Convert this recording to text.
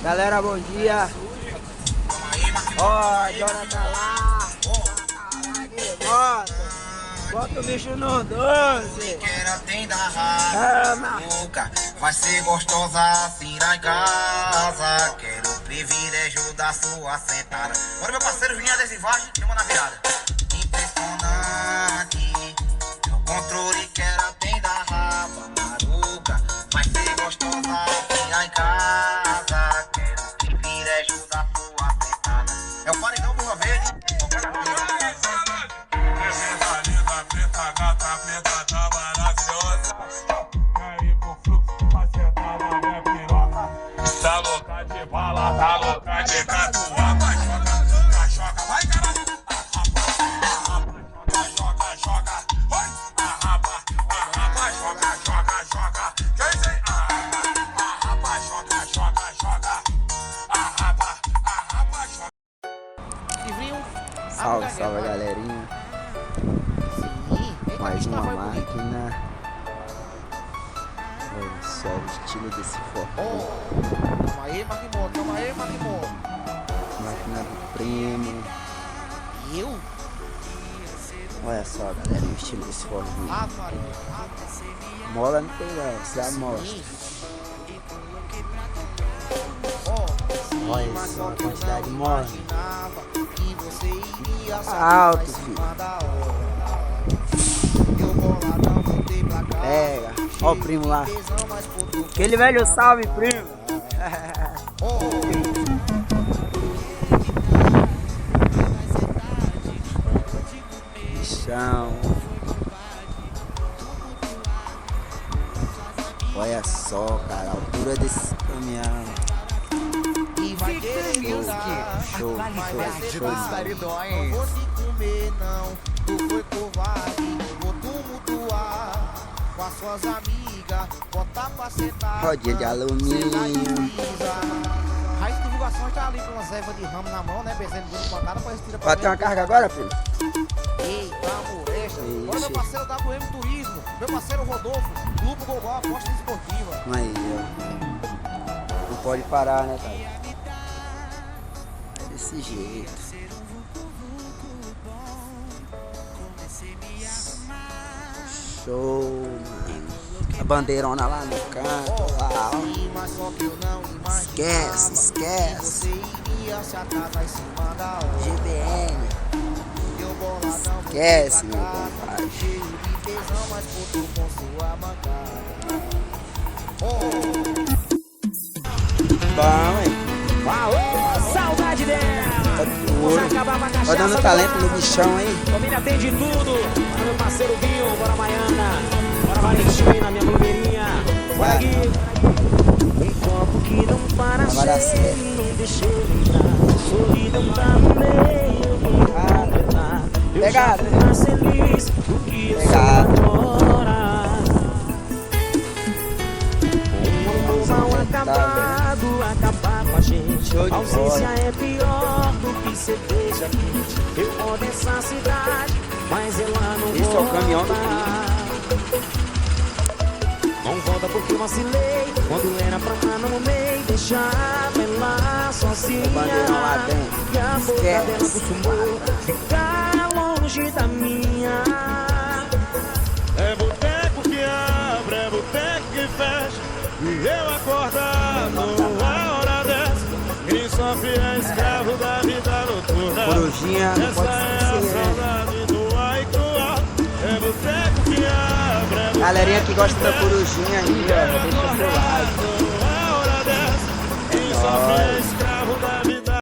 Galera, bom dia. Ó, Jonathan lá. Bota o bicho no 12. Vai ser gostosa assim lá em casa. Quero o privilégio da sua sentada. Bora, meu parceiro, Juninho Adesivagem, chama na virada. Impressionante. O controle que era bem da raba. Maruca, vai ser gostosa assim lá em casa. Quero o privilégio da sua sentada. É o paredão Burra Verde. Preta, gata, preta, tá maravilhosa. Aí pro fluxo, macetada, minha piroca. Tá louca de bala, tá louca de catuaba. Joga, vai caralho. Joga, joga. Vai, arrapa, joga. Quem sei? Arrapa, joga. Arrapa, joga. Livrinho. Salve, salve, galerinha. Mais uma máquina. Olha só o estilo desse forró. Calma aí, Magmo. Máquina do prêmio. Eu? Olha só, galera, o estilo desse forró. Maria. Mola não tem não, você amostra. Olha só a quantidade de mola. Alto, filho. Pega, ó o primo lá. Aquele velho salve, primo. Bichão. Olha só, cara, a altura desse caminhão. Show. Não vou te comer, não. Tu foi covarde, vou tumultuar com as suas amigas, botar pra sentar. Rodinha de alumínio. Raiz de divulgação está ali com uma serva de ramo na mão, né? Bezendo com a cara pra retirar pra Vai ter uma carga agora, filho? Eita, amoresta. Olha meu parceiro WM Turismo, meu parceiro Rodolfo, Grupo Gogó, aposta esportiva. Aí, ó. Não pode parar, né, cara? É desse jeito. Show, mano. A bandeirona lá no canto, lá, ó. Esquece. GBN. Esquece, meu compadre. Bom, hein? Aô, saudade dela! Tá de olho. Tá dando talento no bichão aí. Família tem de tudo. Bora meu parceiro Vinho, bora Maiana, bora Valentina, minha blogueirinha. Bora aqui. Um copo que não para cheio, não deixa eu entrar. Solidão tá no meio, vem completar. Eu já fui mais feliz do que eu sou agora. Um amor mal acabado, acabar com a gente. A ausência é pior do que cerveja quente. Eu moro nessa cidade, mas ela não Esse é o volta. caminhão do Não volta porque eu vacilei. Quando era pra estar no meio, deixar ela sozinha. Bandeirão lá dentro. E a boca dela acostumou ficar longe da minha. É boteco que abre, é boteco que fecha. E eu acordar numa hora dessa. Quem sofre é escravo da vida noturna. Corujinha, não pode Essa é a esquecer, né? saudade do Aicua. É boteco que abre, é Galerinha que gosta da corujinha aí, ó, deixa seu like.